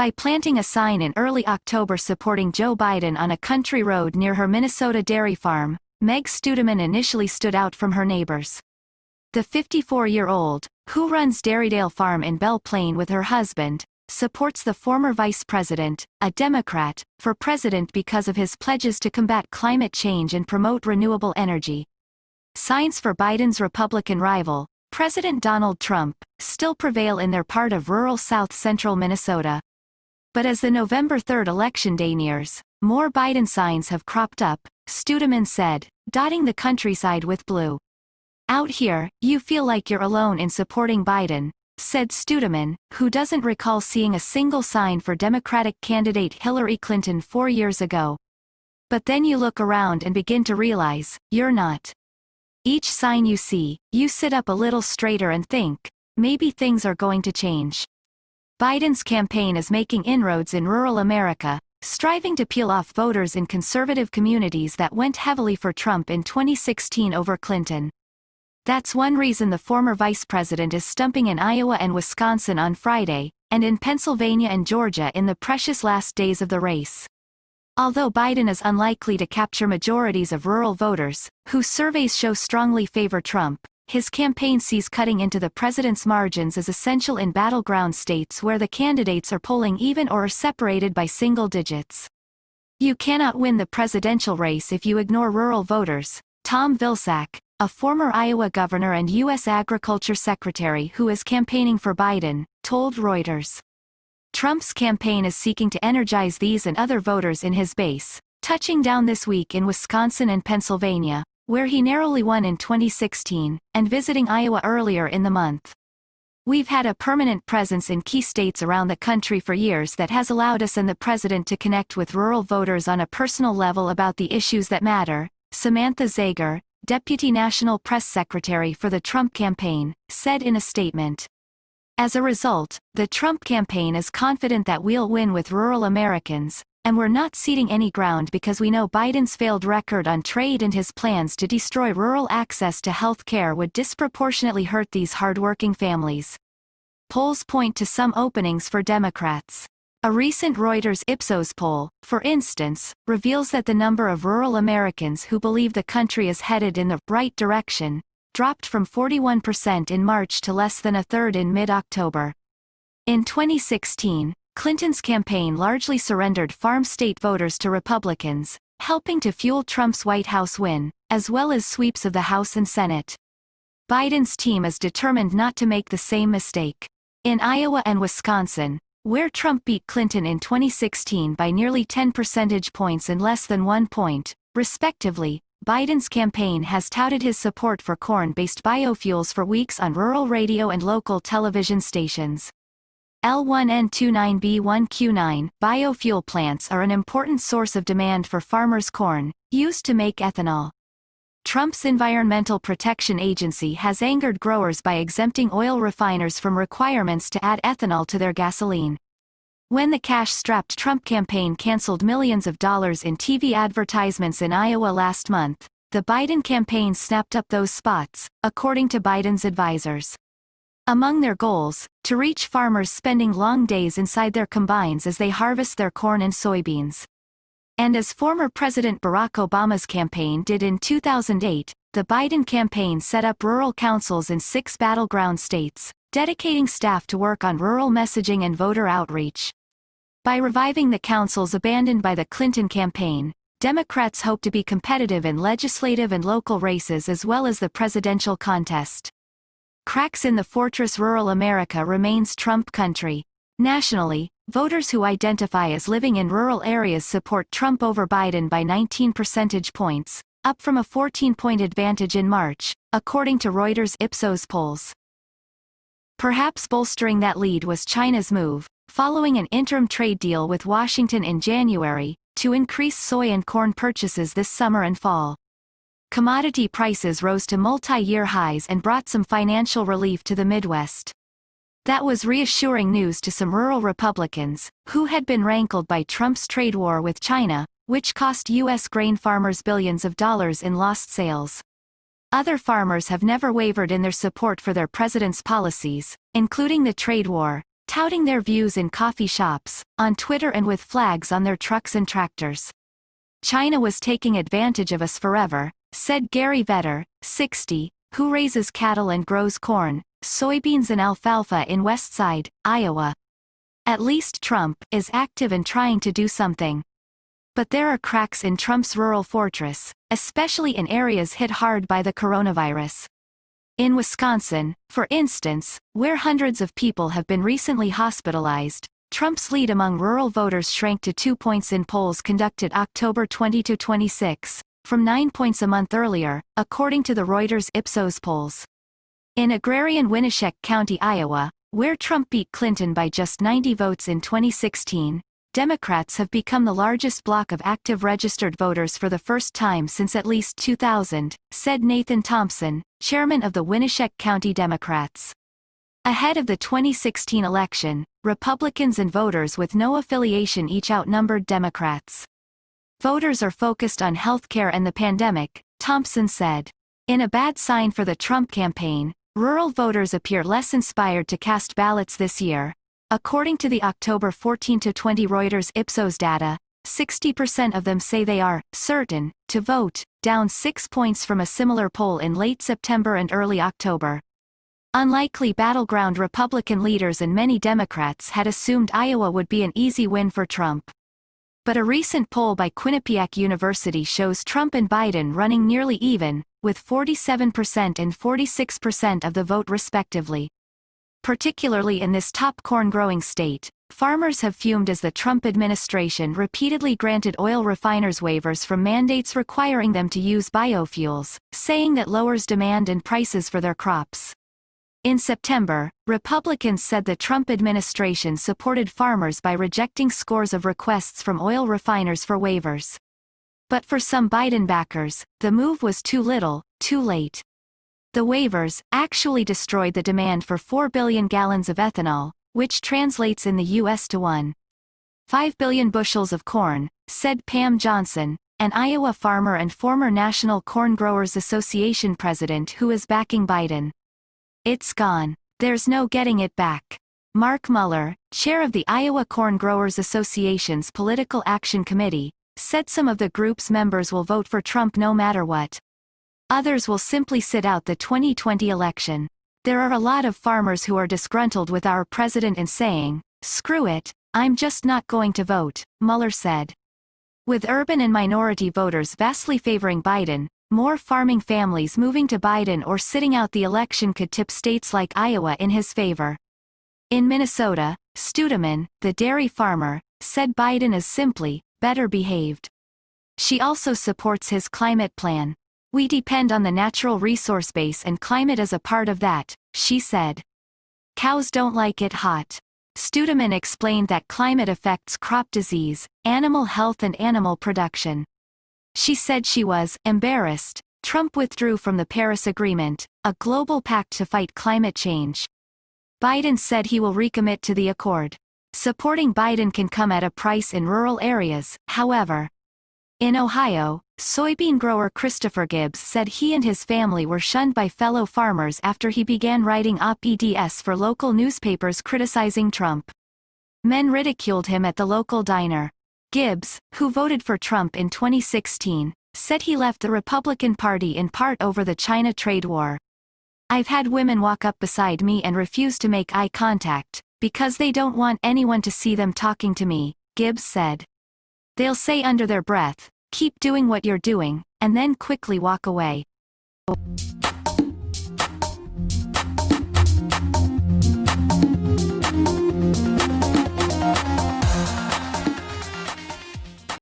by planting a sign in early October supporting Joe Biden on a country road near her Minnesota dairy farm. Meg Stuedemann initially stood out from her neighbors. The 54-year-old, who runs Derrydale Farm in Belle Plaine with her husband, supports the former vice president, a Democrat, for president because of his pledges to combat climate change and promote renewable energy. Signs for Biden's Republican rival, President Donald Trump, still prevail in their part of rural south-central Minnesota. But as the November 3rd election day nears, more Biden signs have cropped up, Stuedemann said, dotting the countryside with blue. "Out here, you feel like you're alone in supporting Biden," said Stuedemann, who doesn't recall seeing a single sign for Democratic candidate Hillary Clinton 4 years ago. "But then you look around and begin to realize, you're not. Each sign you see, you sit up a little straighter and think, maybe things are going to change." Biden's campaign is making inroads in rural America, striving to peel off voters in conservative communities that went heavily for Trump in 2016 over Clinton. That's one reason the former vice president is stumping in Iowa and Wisconsin on Friday, and in Pennsylvania and Georgia in the precious last days of the race. Although Biden is unlikely to capture majorities of rural voters, whose surveys show strongly favor Trump, his campaign sees cutting into the president's margins as essential in battleground states where the candidates are polling even or are separated by single digits. "You cannot win the presidential race if you ignore rural voters," Tom Vilsack, a former Iowa governor and U.S. Agriculture Secretary who is campaigning for Biden, told Reuters. Trump's campaign is seeking to energize these and other voters in his base, touching down this week in Wisconsin and Pennsylvania, where he narrowly won in 2016, and visiting Iowa earlier in the month. "We've had a permanent presence in key states around the country for years that has allowed us and the president to connect with rural voters on a personal level about the issues that matter," Samantha Zager, Deputy National Press Secretary for the Trump campaign, said in a statement. "As a result, the Trump campaign is confident that we'll win with rural Americans, and we're not ceding any ground because we know Biden's failed record on trade and his plans to destroy rural access to health care would disproportionately hurt these hardworking families." Polls point to some openings for Democrats. A recent Reuters Ipsos poll, for instance, reveals that the number of rural Americans who believe the country is headed in the right direction dropped from 41% in March to less than a third in mid-October. In 2016, Clinton's campaign largely surrendered farm state voters to Republicans, helping to fuel Trump's White House win, as well as sweeps of the House and Senate. Biden's team is determined not to make the same mistake. In Iowa and Wisconsin, where Trump beat Clinton in 2016 by nearly 10 percentage points and less than 1 point, respectively, Biden's campaign has touted his support for corn-based biofuels for weeks on rural radio and local television stations. L1N29B1Q9 biofuel plants are an important source of demand for farmers' corn, used to make ethanol. Trump's Environmental Protection Agency has angered growers by exempting oil refiners from requirements to add ethanol to their gasoline. When the cash-strapped Trump campaign canceled millions of dollars in TV advertisements in Iowa last month, the Biden campaign snapped up those spots, according to Biden's advisors. Among their goals, to reach farmers spending long days inside their combines as they harvest their corn and soybeans. And as former President Barack Obama's campaign did in 2008, the Biden campaign set up rural councils in 6 battleground states, dedicating staff to work on rural messaging and voter outreach. By reviving the councils abandoned by the Clinton campaign, Democrats hope to be competitive in legislative and local races as well as the presidential contest. Cracks in the fortress rural America remains Trump country. Nationally, voters who identify as living in rural areas support Trump over Biden by 19 percentage points, up from a 14-point advantage in March, according to Reuters Ipsos polls. Perhaps bolstering that lead was China's move, following an interim trade deal with Washington in January, to increase soy and corn purchases this summer and fall. Commodity prices rose to multi-year highs and brought some financial relief to the Midwest. That was reassuring news to some rural Republicans, who had been rankled by Trump's trade war with China, which cost U.S. grain farmers billions of dollars in lost sales. Other farmers have never wavered in their support for their president's policies, including the trade war, touting their views in coffee shops, on Twitter and with flags on their trucks and tractors. "China was taking advantage of us forever," said Gary Vetter, 60, who raises cattle and grows corn, soybeans and alfalfa in Westside, Iowa. "At least Trump is active and trying to do something. But there are cracks in Trump's rural fortress, especially in areas hit hard by the coronavirus. In Wisconsin, for instance, where hundreds of people have been recently hospitalized, Trump's lead among rural voters shrank to 2 points in polls conducted October 20–26, from 9 points a month earlier, according to the Reuters Ipsos polls. In agrarian Winneshiek County, Iowa, where Trump beat Clinton by just 90 votes in 2016, Democrats have become the largest bloc of active registered voters for the first time since at least 2000, said Nathan Thompson, chairman of the Winneshiek County Democrats. Ahead of the 2016 election, Republicans and voters with no affiliation each outnumbered Democrats. "Voters are focused on health care and the pandemic," Thompson said. In a bad sign for the Trump campaign, rural voters appear less inspired to cast ballots this year. According to the October 14–20 Reuters Ipsos data, 60% of them say they are certain to vote, down 6 points from a similar poll in late September and early October. Unlikely battleground Republican leaders and many Democrats had assumed Iowa would be an easy win for Trump. But a recent poll by Quinnipiac University shows Trump and Biden running nearly even, with 47% and 46% of the vote respectively. Particularly in this top corn-growing state, farmers have fumed as the Trump administration repeatedly granted oil refiners waivers from mandates requiring them to use biofuels, saying that lowers demand and prices for their crops. In September, Republicans said the Trump administration supported farmers by rejecting scores of requests from oil refiners for waivers. But for some Biden backers, the move was too little, too late. The waivers actually destroyed the demand for 4 billion gallons of ethanol, which translates in the U.S. to 1.5 billion bushels of corn, said Pam Johnson, an Iowa farmer and former National Corn Growers Association president who is backing Biden. "It's gone. There's no getting it back." Mark Muller, chair of the Iowa Corn Growers Association's Political Action Committee, said some of the group's members will vote for Trump no matter what. Others will simply sit out the 2020 election. "There are a lot of farmers who are disgruntled with our president and saying, 'Screw it, I'm just not going to vote,'" Mueller said. With urban and minority voters vastly favoring Biden, more farming families moving to Biden or sitting out the election could tip states like Iowa in his favor. In Minnesota, Stuedemann, the dairy farmer, said Biden is simply better behaved. She also supports his climate plan. "We depend on the natural resource base and climate as a part of that," she said. "Cows don't like it hot." Stuedemann explained that climate affects crop disease, animal health and animal production. She said she was embarrassed. Trump withdrew from the Paris Agreement, a global pact to fight climate change. Biden said he will recommit to the accord. Supporting Biden can come at a price in rural areas, however. In Ohio, soybean grower Christopher Gibbs said he and his family were shunned by fellow farmers after he began writing op-eds for local newspapers criticizing Trump. Men ridiculed him at the local diner. Gibbs, who voted for Trump in 2016, said he left the Republican Party in part over the China trade war. "I've had women walk up beside me and refuse to make eye contact, because they don't want anyone to see them talking to me," Gibbs said. "They'll say under their breath, 'Keep doing what you're doing,' and then quickly walk away."